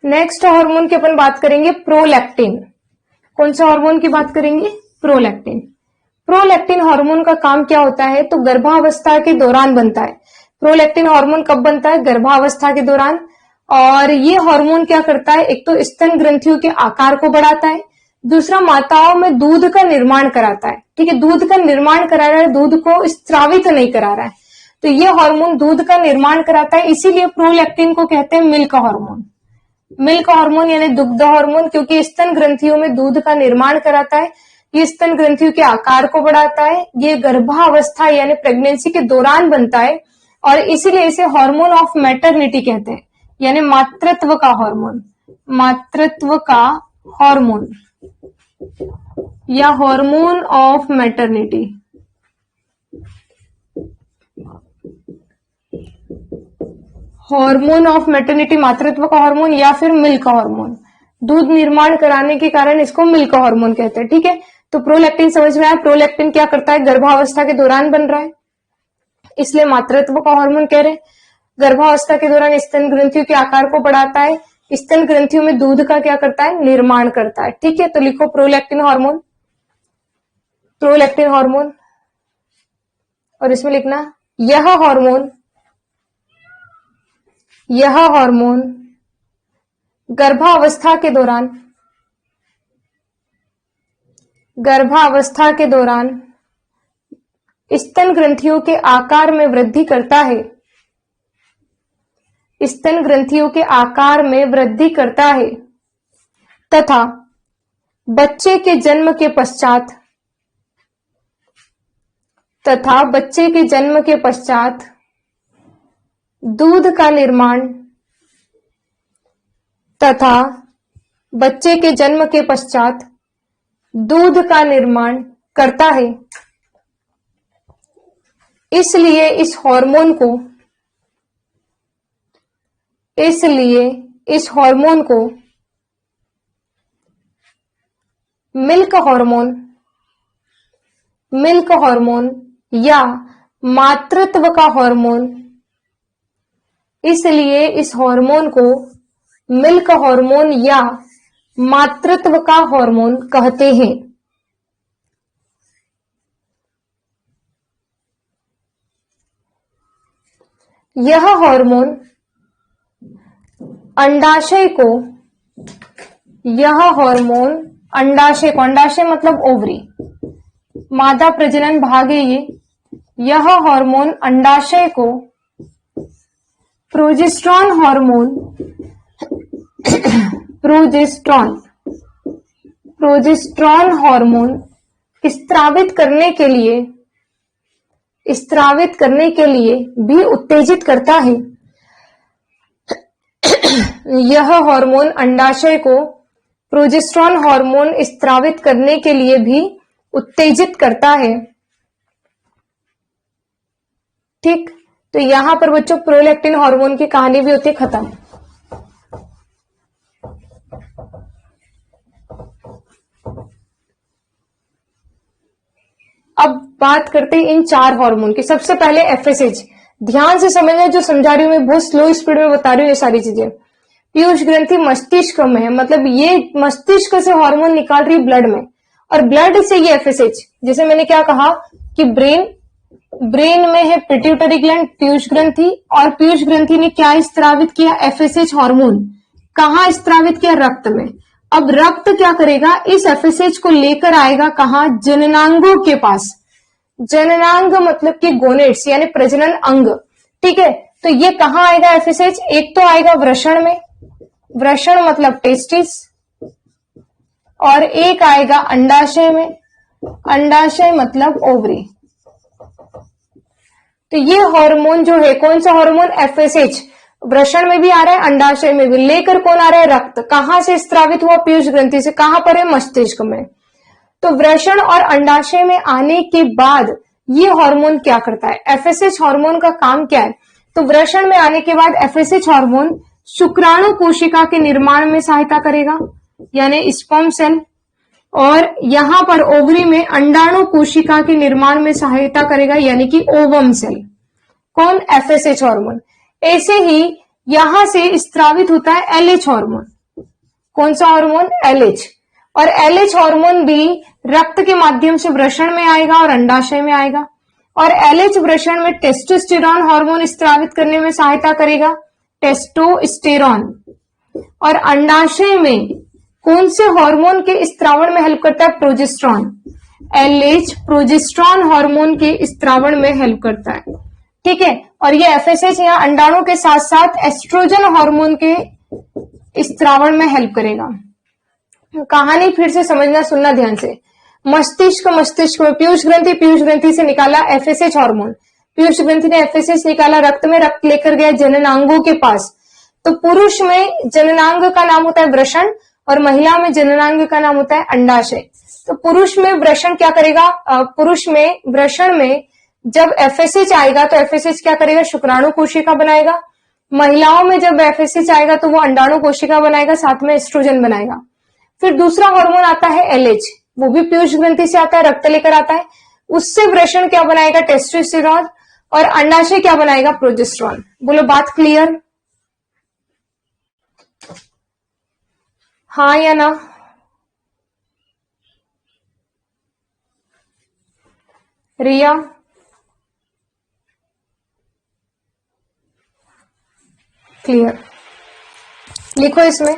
नेक्स्ट हार्मोन की अपन बात करेंगे प्रोलैक्टिन। कौन सा हार्मोन की बात करेंगे? प्रोलैक्टिन। प्रोलैक्टिन हार्मोन का काम क्या होता है? तो गर्भावस्था के दौरान बनता है। प्रोलैक्टिन हार्मोन कब बनता है? गर्भावस्था के दौरान। और ये हार्मोन क्या करता है? एक तो स्तन ग्रंथियों के आकार को बढ़ाता है, दूसरा माताओं में दूध का निर्माण कराता है। ठीक है, दूध का निर्माण करा रहा है, दूध को स्त्रावित नहीं करा रहा है। तो ये हार्मोन दूध का निर्माण कराता है, इसीलिए प्रोलैक्टिन को कहते हैं मिल्क हार्मोन। मिल्क हार्मोन यानी दुग्ध हार्मोन, क्योंकि स्तन ग्रंथियों में दूध का निर्माण कराता है, ये स्तन ग्रंथियों के आकार को बढ़ाता है, ये गर्भावस्था यानी प्रेगनेंसी के दौरान बनता है, और इसीलिए इसे हार्मोन ऑफ मैटरनिटी कहते हैं, यानी मातृत्व का हार्मोन, मातृत्व का हार्मोन या hormone of maternity. Hormone of maternity मातृत्व का हार्मोन या फिर मिल्क हार्मोन। दूध निर्माण कराने के कारण इसको मिल्क हार्मोन कहते हैं। ठीक है, तो प्रोलैक्टिन समझ में आया। प्रोलैक्टिन क्या करता है? गर्भावस्था के दौरान बन रहा है, इसलिए मातृत्व का हार्मोन कह रहे हैं। गर्भावस्था के दौरान स्तन ग्रंथियों के आकार को बढ़ाता है, स्तन ग्रंथियों में दूध का क्या करता है? निर्माण करता है। ठीक है, तो लिखो प्रोलैक्टिन हार्मोन, प्रोलैक्टिन हार्मोन। और इसमें लिखना यह हार्मोन गर्भावस्था के दौरान स्तन ग्रंथियों के आकार में वृद्धि करता है, स्तन ग्रंथियों के आकार में वृद्धि करता है, तथा बच्चे के जन्म के पश्चात दूध का निर्माण करता है, इसलिए इस हार्मोन को मिल्क हार्मोन या मातृत्व का हार्मोन, इसलिए इस हार्मोन को मिल्क हार्मोन या मातृत्व का हार्मोन कहते हैं। यह हार्मोन अंडाशय को, अंडाशय मतलब ओवरी, मादा प्रजनन भाग है ये। यह हार्मोन अंडाशय को प्रोजेस्टेरॉन हार्मोन स्त्रावित करने के लिए भी उत्तेजित करता है। यह हार्मोन अंडाशय को प्रोजेस्टेरॉन हार्मोन स्त्रावित करने के लिए भी उत्तेजित करता है। ठीक, तो यहां पर बच्चों प्रोलैक्टिन हार्मोन की कहानी भी होती है खत्म। अब बात करते हैं इन 4 हार्मोन की। सबसे पहले एफएसएच, ध्यान से समझना, जो समझा रही हूं मैं बहुत स्लो स्पीड में बता रही हूँ ये सारी चीजें। पीयूष ग्रंथि मस्तिष्क में है, मतलब ये मस्तिष्क से हार्मोन निकाल रही है ब्लड में, और ब्लड से ये एफएसएच, जैसे मैंने क्या कहा कि ब्रेन में है पिट्यूटरी ग्लैंड, पीयूष ग्रंथि, और पीयूष ग्रंथि ने क्या स्त्रावित किया, एफएसएच हार्मोन। कहाँ स्त्रावित किया, रक्त में। अब रक्त क्या करेगा, इस एफएसएच को लेकर आएगा कहाँ, जननांगों के पास। जननांग मतलब कि गोनेट्स यानी प्रजनन अंग। ठीक है, तो ये कहाँ आएगा एफएसएच, एक तो आएगा वृषण में, वृषण मतलब टेस्टिस, और एक आएगा अंडाशय में, अंडाशय मतलब ओवरी। तो ये हार्मोन जो है, कौन सा हार्मोन, एफएसएच, वृषण में भी आ रहा है, अंडाशय में भी। लेकर कौन आ रहा है, रक्त। कहां से स्त्रावित हुआ, पीयूष ग्रंथि से। कहां पर है, मस्तिष्क में। तो वृषण और अंडाशय में आने के बाद ये हार्मोन क्या करता है, एफएसएच हार्मोन का काम क्या है। तो वृषण में आने के बाद एफएसएच हार्मोन शुक्राणु कोशिका के निर्माण में सहायता करेगा, यानी स्पर्म सेल, और यहां पर ओवरी में अंडाणु कोशिका के निर्माण में सहायता करेगा, यानी कि ओवम सेल। कौन, एफएसएच हार्मोन। ऐसे ही यहां से स्त्रावित होता है एलएच हार्मोन। कौन सा हार्मोन, एलएच। और एलएच हार्मोन भी रक्त के माध्यम से वृषण में आएगा और अंडाशय में आएगा। और एलएच वृषण में टेस्टोस्टेरॉन हार्मोन स्त्रावित करने में सहायता करेगा, टेस्टोस्टेरॉन। और अंडाशय में कौन से हार्मोन के स्त्रावण में हेल्प करता है, प्रोजेस्टेरॉन। एलएच प्रोजेस्टेरॉन हार्मोन के स्त्रावण में हेल्प करता है। ठीक है, और ये एफएसएच यहाँ अंडाणु के साथ साथ एस्ट्रोजन हार्मोन के स्त्रावण में हेल्प करेगा। कहानी फिर से समझना, सुनना ध्यान से। मस्तिष्क में पीयूष ग्रंथि से निकाला एफएसएच हार्मोन। पीयूष ग्रंथि ने एफएसएच निकाला, रक्त में, रक्त लेकर गया जननांगों के पास। तो पुरुष में जननांग का नाम होता है वृषण, और महिला में जननांग का नाम होता है अंडाशय। तो पुरुष में वृषण क्या करेगा, पुरुष में वृषण में जब एफएसएच आएगा तो एफएसएच क्या करेगा, शुक्राणु कोशिका बनाएगा। महिलाओं में जब एफएसएच आएगा तो वो अंडाणु कोशिका बनाएगा, साथ में एस्ट्रोजन बनाएगा। फिर दूसरा हार्मोन आता है एलएच, वो भी पीयूष ग्रंथि से आता है, रक्त लेकर आता है। उससे वृषण क्या बनाएगा, टेस्टोस्टेरॉन, और अंडाशय क्या बनाएगा, प्रोजेस्टेरॉन। बोलो बात क्लियर, हाँ या ना। रिया, क्लियर, लिखो इसमें।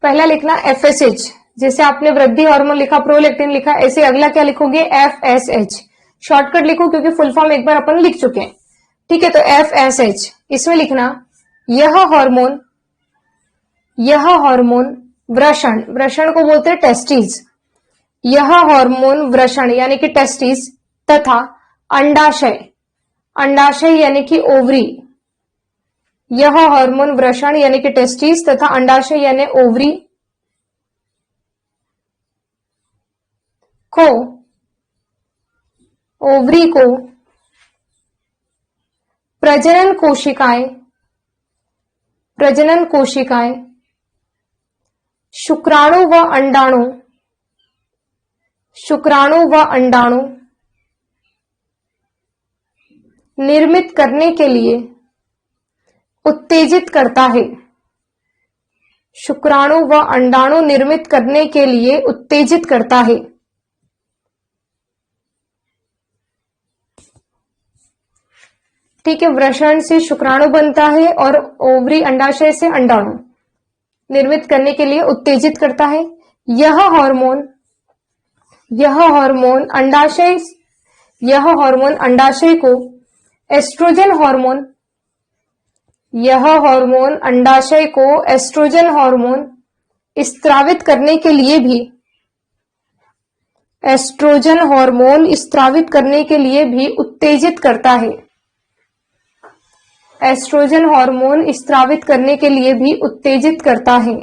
पहला लिखना एफएसएच, जैसे आपने वृद्धि हार्मोन लिखा, प्रोलैक्टिन लिखा, ऐसे अगला क्या लिखोगे, एफएसएच। शॉर्टकट लिखो क्योंकि फुल फॉर्म एक बार अपन लिख चुके हैं। ठीक है, तो FSH इसमें लिखना यह हार्मोन वृषण, वृषण को बोलते हैं टेस्टिस, यह हार्मोन वृषण यानी कि टेस्टिस तथा अंडाशय, अंडाशय यानी कि ओवरी, यह हार्मोन वृषण यानी कि टेस्टिस तथा अंडाशय यानी ओवरी को, ओवरी को प्रजनन कोशिकाएं शुक्राणु व अंडाणु निर्मित करने के लिए उत्तेजित करता है, शुक्राणु व अंडाणु निर्मित करने के लिए उत्तेजित करता है। ठीक है, वृषण से शुक्राणु बनता है और ओवरी अंडाशय से अंडाणु निर्मित करने के लिए उत्तेजित करता है। यह हार्मोन अंडाशय को एस्ट्रोजन हार्मोन, यह हार्मोन अंडाशय को एस्ट्रोजन हार्मोन स्त्रावित करने के लिए भी, एस्ट्रोजन हार्मोन स्त्रावित करने के लिए भी उत्तेजित करता है, एस्ट्रोजन हार्मोन स्त्रावित करने के लिए भी उत्तेजित करता है।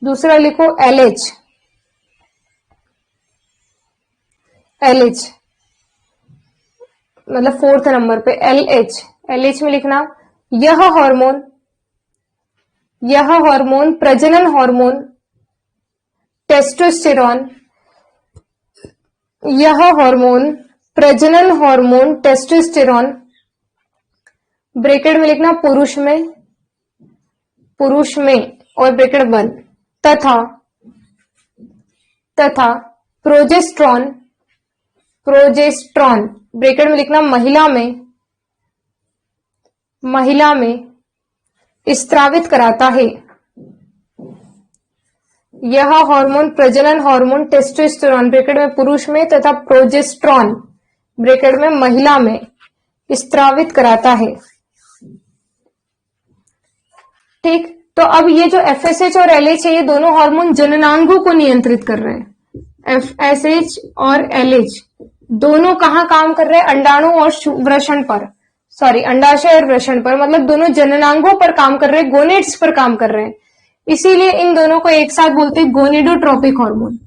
दूसरा लिखो LH, LH मतलब 4th नंबर पे LH, LH में लिखना यह हार्मोन प्रजनन हार्मोन टेस्टोस्टेरॉन, यह हार्मोन प्रजनन हार्मोन टेस्टोस्टेरॉन, ब्रैकेट में लिखना पुरुष में और ब्रैकेट बंद, तथा प्रोजेस्ट्रॉन ब्रैकेट में लिखना महिला में स्त्रावित कराता है। यह हार्मोन प्रजनन हार्मोन टेस्टोस्टेरॉन ब्रैकेट में पुरुष में तथा प्रोजेस्ट्रॉन ब्रैकेट में महिला में स्त्रावित कराता है। ठीक, तो अब ये जो FSH और LH है, ये दोनों हार्मोन जननांगों को नियंत्रित कर रहे हैं। FSH और LH दोनों कहाँ काम कर रहे हैं? अंडाणु और वृषण पर, सॉरी अंडाशय और वृषण पर, मतलब दोनों जननांगों पर काम कर रहे हैं, गोनेड्स पर काम कर रहे हैं। इसीलिए इन दोनों को एक साथ बोलते हैं gonadotropic hormone,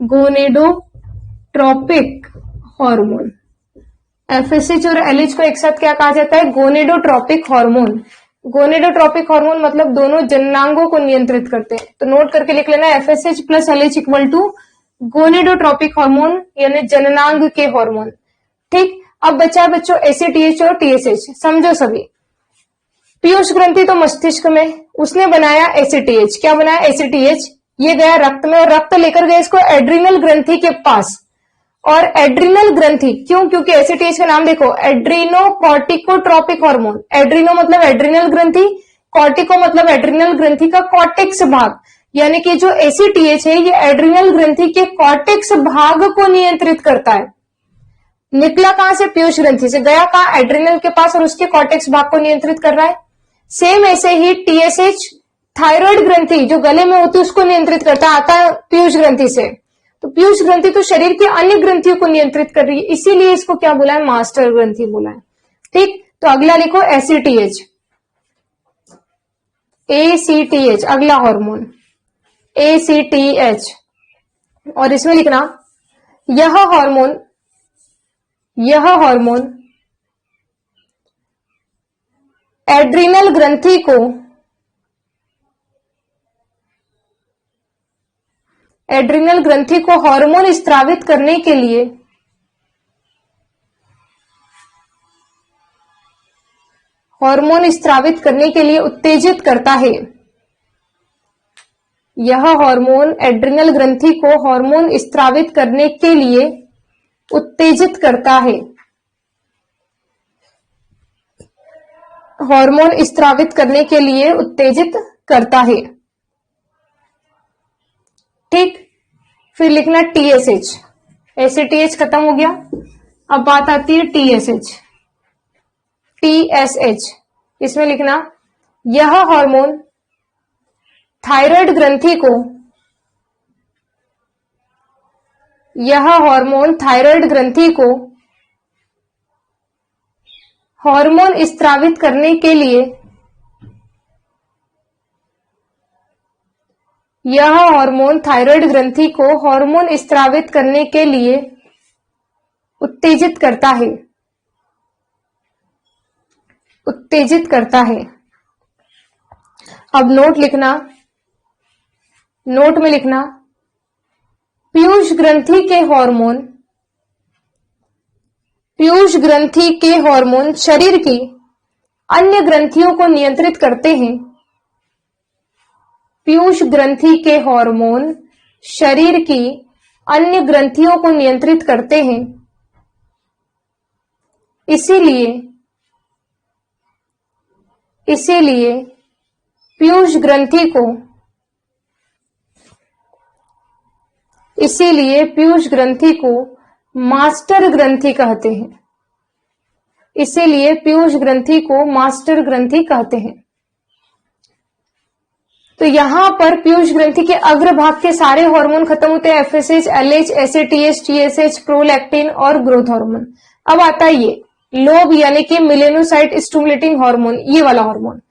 gonadotropic hormone. FSH और LH को एक साथ क्या कहा जाता है? Gonadotropic hormone. गोनेडोट्रोपिक हार्मोन मतलब दोनों जननांगों को नियंत्रित करते हैं। तो नोट करके लिख लेना FSH plus LH equal to gonadotropic hormone यानी जननांग के हार्मोन। ठीक, अब बचा बच्चों ACTH और TSH, समझो सभी। पीयूष ग्रंथि तो मस्तिष्क में, उसने बनाया ACTH। क्या बनाया? ACTH। ये गया रक्त में और रक्त लेकर गए इसको एड्रिनल ग्रंथि के पास। और एड्रिनल ग्रंथि क्यों? क्योंकि ACTH का नाम देखो, एड्रीनो कॉर्टिकोट्रोपिक हार्मोन। एड्रीनो मतलब एड्रिनल ग्रंथि, कॉर्टिको मतलब एड्रिनल ग्रंथि का कॉर्टेक्स भाग, यानी कि जो ACTH है ये एड्रिनल ग्रंथि के कॉर्टेक्स भाग को नियंत्रित करता है। निकला कहां से? पीयूष ग्रंथि से। गया कहां? एड्रिनल के पास और उसके कॉर्टेक्स भाग को नियंत्रित कर रहा है। सेम ऐसे ही TSH थायराइड ग्रंथि जो गले में होती है उसको नियंत्रित करता है, आता है पीयूष ग्रंथि से। तो पीयूष ग्रंथि तो शरीर की अन्य ग्रंथियों को नियंत्रित कर रही है, इसीलिए इसको क्या बोला है? मास्टर ग्रंथि बोला है। ठीक, तो अगला लिखो ACTH। ACTH अगला हार्मोन ACTH, और इसमें लिखना यह हार्मोन एड्रिनल ग्रंथि को हार्मोन स्त्रावित करने के लिए उत्तेजित करता है। यह हार्मोन एड्रिनल ग्रंथि को हार्मोन स्त्रावित करने के लिए उत्तेजित करता है। हार्मोन स्त्रावित करने के लिए उत्तेजित करता है। ठीक, फिर लिखना TSH। ACTH खत्म हो गया। अब बात आती है TSH। TSH इसमें लिखना, यह हार्मोन थायराइड ग्रंथि को, यह हार्मोन थायराइड ग्रंथि को हार्मोन स्त्रावित करने के लिए, यह हार्मोन थायराइड ग्रंथि को हार्मोन स्त्रावित करने के लिए उत्तेजित करता है, उत्तेजित करता है। अब नोट लिखना, नोट में लिखना, पीयूष ग्रंथि के हार्मोन, पीयूष ग्रंथि के हार्मोन शरीर की अन्य ग्रंथियों को नियंत्रित करते हैं। पीयूष ग्रंथि के हार्मोन शरीर की अन्य ग्रंथियों को नियंत्रित करते हैं। इसीलिए पीयूष ग्रंथि को, इसीलिए पीयूष ग्रंथि को मास्टर ग्रंथि कहते हैं। इसीलिए पीयूष ग्रंथि को मास्टर ग्रंथि कहते हैं। तो यहां पर पीयूष ग्रंथि के अग्रभाग के सारे हार्मोन खत्म होते हैं, FSH, LH, ACTH, TSH, prolactin और ग्रोथ हार्मोन। अब आता है ये लोब यानी कि मेलेनोसाइट स्टिमुलेटिंग हार्मोन, ये वाला हार्मोन।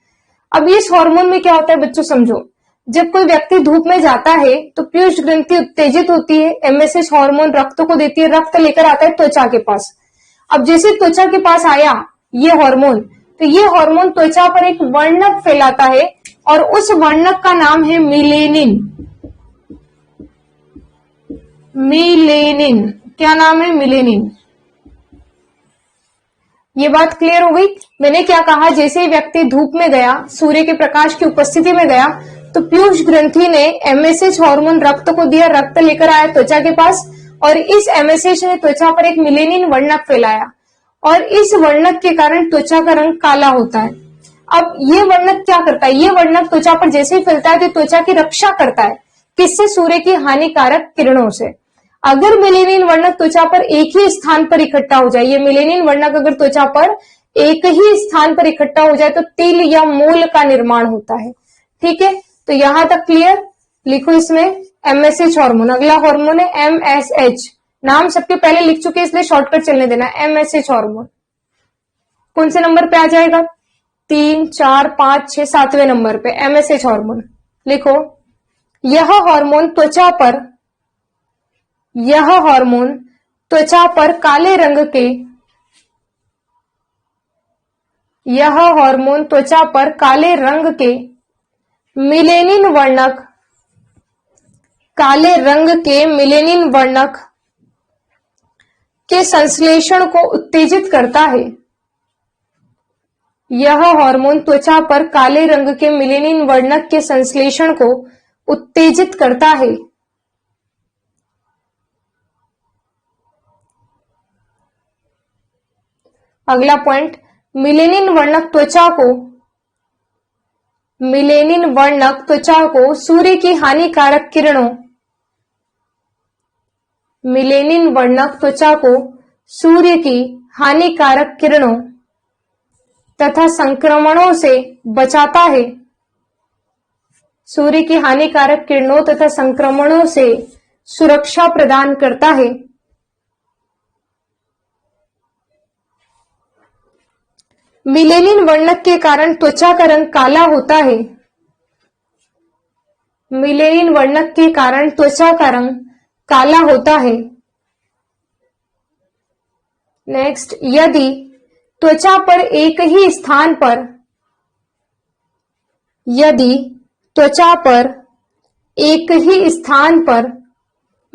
अब इस हार्मोन में क्या होता है बच्चों, समझो। जब कोई व्यक्ति धूप में जाता है तो पीयूष ग्रंथि उत्तेजित होती है, MSH हार्मोन रक्त को देती है, रक्त लेकर आता है त्वचा के पास। अब जैसे त्वचा के पास आया ये हार्मोन, तो ये हार्मोन त्वचा पर एक वर्णक फैलाता है और उस वर्णक का नाम है मिलेनिन। मिलेनिन, क्या नाम है? मिलेनिन। ये बात क्लियर हो गई। मैंने क्या कहा, जैसे ही व्यक्ति धूप में गया, सूर्य के प्रकाश की उपस्थिति में गया, तो पीयूष ग्रंथि ने MSH हार्मोन रक्त को दिया, रक्त लेकर आया त्वचा के पास और इस MSH ने त्वचा पर एक मिलेनिन वर्णक फैलाया और इस वर्णक के कारण त्वचा का रंग काला होता है। अब ये वर्णक क्या करता है, ये वर्णक त्वचा पर जैसे ही फैलता है तो त्वचा की रक्षा करता है, किससे? सूर्य की हानिकारक किरणों से। अगर मिलेनिन वर्णक त्वचा पर एक ही स्थान पर इकट्ठा हो जाए, ये मिलेनिन वर्णक अगर त्वचा पर एक ही स्थान पर इकट्ठा हो जाए तो तिल या मोल का निर्माण होता है। ठीक है, तो यहां तक क्लियर? लिखो इसमें MSH हार्मोन। अगला हार्मोन है MSH, नाम सबके पहले लिख चुके इसलिए शॉर्टकट चलने देना। MSH हार्मोन कौन से नंबर पे आ जाएगा? 3, 4, 5, 6, 7वें नंबर पे MSH हार्मोन। लिखो, यह हार्मोन त्वचा पर, यह हार्मोन त्वचा पर काले रंग के, यह हार्मोन त्वचा पर काले रंग के मिलेनिन वर्णक, काले रंग के मिलेनिन वर्णक के संश्लेषण को उत्तेजित करता है। यह हार्मोन त्वचा पर काले रंग के मिलेनिन वर्णक के संश्लेषण को उत्तेजित करता है। अगला पॉइंट, मिलेनिन वर्णक त्वचा को, मिलेनिन वर्णक त्वचा को सूर्य की हानिकारक किरणों, मिलेनिन वर्णक त्वचा को सूर्य की हानिकारक किरणों तथा संक्रमणों से बचाता है। सूर्य की हानिकारक किरणों तथा संक्रमणों से सुरक्षा प्रदान करता है। मिलेनिन वर्णक के कारण त्वचा का रंग काला होता है। मिलेनिन वर्णक के कारण त्वचा का रंग काला होता है। नेक्स्ट, यदि त्वचा पर एक ही स्थान पर, यदि त्वचा पर एक ही स्थान पर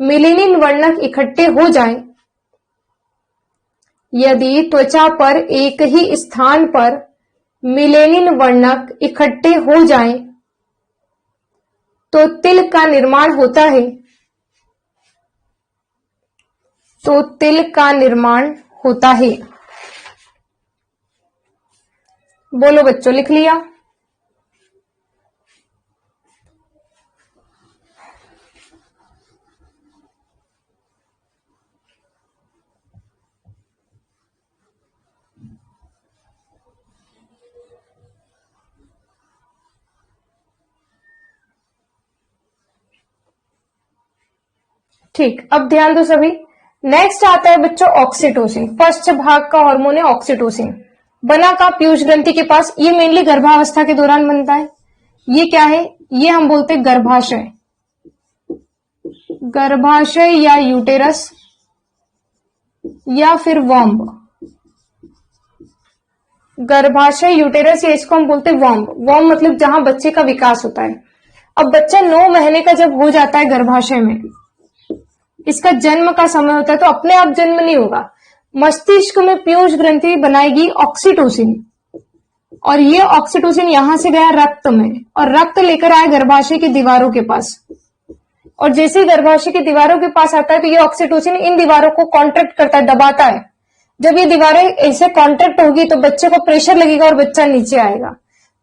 मिलेनिन वर्णक इकट्ठे हो जाएं, यदि त्वचा पर एक ही स्थान पर मिलेनिन वर्णक इकट्ठे हो जाएं, तो तिल का निर्माण होता है। तो तिल का निर्माण होता है। बोलो बच्चों, लिख लिया? ठीक, अब ध्यान दो सभी। नेक्स्ट आता है बच्चों ऑक्सीटोसिन। फर्स्ट भाग का हार्मोन है ऑक्सीटोसिन। बना का पीयूष ग्रंथि के पास, ये मेनली गर्भावस्था के दौरान बनता है। ये क्या है? ये हम बोलते हैं गर्भाशय, गर्भाशय या यूटेरस या फिर वॉम्ब। गर्भाशय, यूटेरस या इसको हम बोलते हैं वॉम्ब। वॉम्ब मतलब जहां बच्चे का विकास होता है। अब बच्चा 9 महीने का जब हो जाता है गर्भाशय में, इसका जन्म का समय होता है, तो अपने आप जन्म नहीं होगा। मस्तिष्क में पीयूष ग्रंथि बनाएगी ऑक्सीटोसिन, और ये ऑक्सीटोसिन यहां से गया रक्त में, और रक्त लेकर आया गर्भाशय की दीवारों के पास। और जैसे ही गर्भाशय की दीवारों के पास आता है तो ये ऑक्सीटोसिन इन दीवारों को कॉन्ट्रैक्ट करता है, दबाता है। जब ये दीवारें ऐसे कॉन्ट्रैक्ट होगी तो बच्चे को प्रेशर लगेगा और बच्चा नीचे आएगा।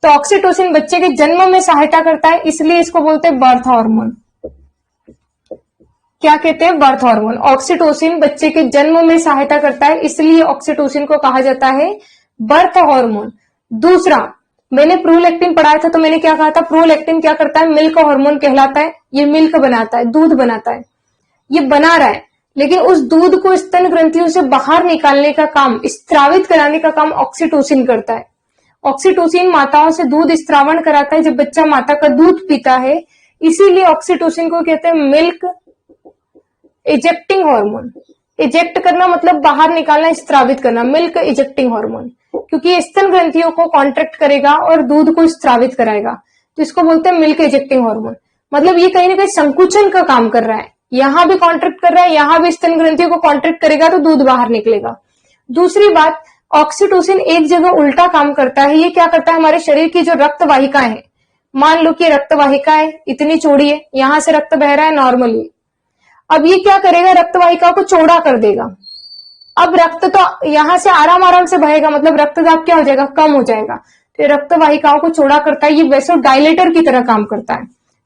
तो ऑक्सीटोसिन बच्चे के जन्म में सहायता करता है, इसलिए इसको बोलते हैं बर्थ हार्मोन। क्या कहते हैं? Birth hormone. ऑक्सीटोसिन बच्चे के जन्म में सहायता करता है, इसलिए ऑक्सीटोसिन को कहा जाता है बर्थ हार्मोन। दूसरा, मैंने प्रोलैक्टिन पढ़ाया था, तो मैंने क्या कहा था? प्रोलैक्टिन क्या करता है? मिल्क हार्मोन कहलाता है। ये मिल्क बनाता है, दूध बनाता है। ये बना रहा है, लेकिन उस दूध को स्तन ग्रंथियों से बाहर निकालने का काम, स्त्रावित कराने का काम ऑक्सीटोसिन करता है। ऑक्सीटोसिन माताओं से दूध स्त्रावण कराता है जब बच्चा माता का दूध पीता है, इसीलिए ऑक्सीटोसिन को कहते हैं मिल्क इजेक्टिंग हार्मोन। इजेक्ट करना मतलब बाहर निकालना, स्त्रावित करना, मिल्क इजेक्टिंग हार्मोन। क्योंकि ये स्तन ग्रंथियों को कॉन्ट्रैक्ट करेगा और दूध को स्त्रावित कराएगा, तो इसको बोलते हैं मिल्क इजेक्टिंग हार्मोन। मतलब ये कहीं ना कहीं संकुचन का काम कर रहा है, यहां भी कॉन्ट्रैक्ट कर रहा है, यहां भी स्तन ग्रंथियों को कॉन्ट्रैक्ट करेगा तो दूध बाहर निकलेगा। दूसरी बात, ऑक्सीटोसिन एक जगह उल्टा काम करता है। ये क्या करता है? हमारे शरीर की जो रक्त वाहिकाएं हैं, मान लो कि रक्त वाहिका है, इतनी चौड़ी है, यहां से रक्त बह रहा है नॉर्मली। अब ये क्या करेगा? रक्त वाहिका को चौड़ा कर देगा। अब रक्त तो यहां से आराम आराम से बहेगा, मतलब रक्तदाब क्या हो जाएगा? कम हो जाएगा। तो रक्त वाहिकाओं को चौड़ा करता है, ये वैसो डायलेटर की तरह काम करता है।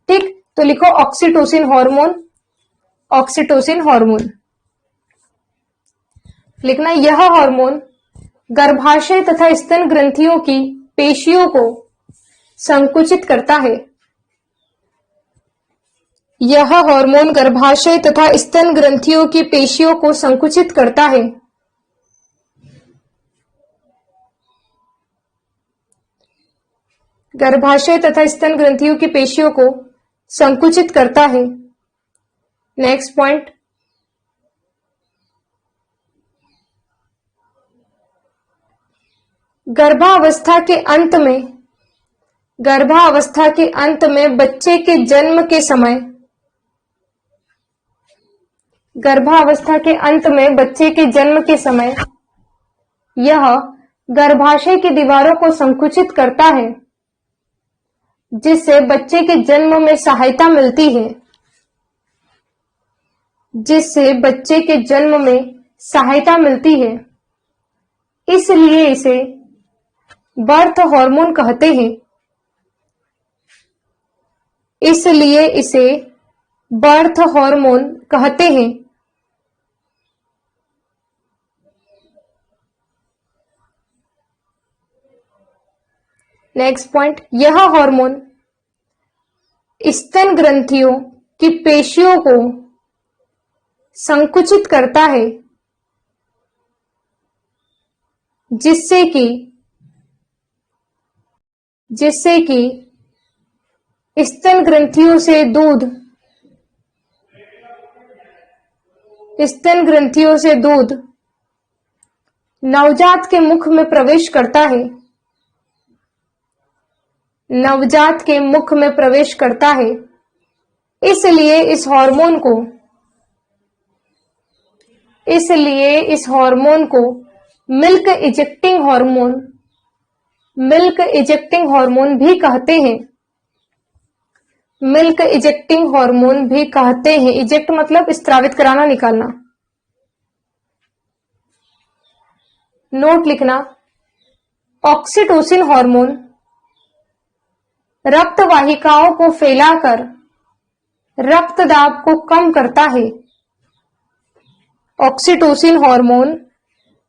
ठीक, तो लिखो ऑक्सीटोसिन हार्मोन। ऑक्सीटोसिन हार्मोन लिखना। यह हार्मोन गर्भाशय तथा स्तन ग्रंथियों की पेशियों को संकुचित करता है। यह हार्मोन गर्भाशय तथा स्तन ग्रंथियों की पेशियों को संकुचित करता है। गर्भाशय तथा स्तन ग्रंथियों की पेशियों को संकुचित करता है। नेक्स्ट पॉइंट, गर्भावस्था के अंत में, गर्भावस्था के अंत में बच्चे के जन्म के समय, गर्भावस्था के अंत में बच्चे के जन्म के समय यह गर्भाशय की दीवारों को संकुचित करता है, जिससे बच्चे के जन्म में सहायता मिलती है, जिससे बच्चे के जन्म में सहायता मिलती है। इसलिए इसे बर्थ हार्मोन कहते हैं। इसलिए इसे बर्थ हार्मोन कहते हैं। नेक्स्ट पॉइंट, यह हार्मोन स्तन ग्रंथियों की पेशियों को संकुचित करता है, जिससे कि स्तन ग्रंथियों से दूध नवजात के मुख में प्रवेश करता है, नवजात के मुख में प्रवेश करता है। इसलिए इस हार्मोन को मिल्क इजेक्टिंग हार्मोन भी कहते हैं। मिल्क इजेक्टिंग हार्मोन भी कहते हैं। इजेक्ट मतलब स्त्रावित कराना, निकालना। नोट लिखना, ऑक्सीटोसिन हार्मोन रक्त वाहिकाओं को फैलाकर रक्तदाब को कम करता है। ऑक्सीटोसिन हार्मोन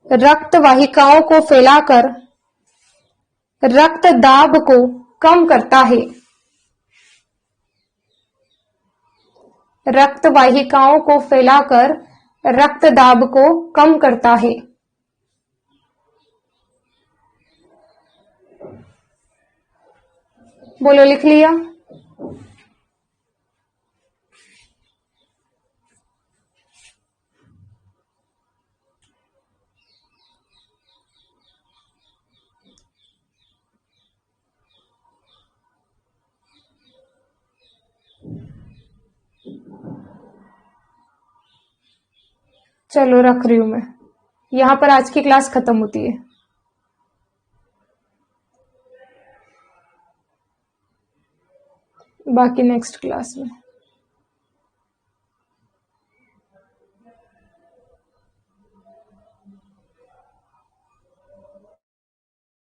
रक्त वाहिकाओं को फैलाकर रक्तदाब को कम करता है। रक्त वाहिकाओं को फैलाकर रक्त दाब को कम करता है। बोलो, लिख लिया? चलो रख रही हूं मैं। यहां पर आज की क्लास खत्म होती है। बाकी नेक्स्ट क्लास में।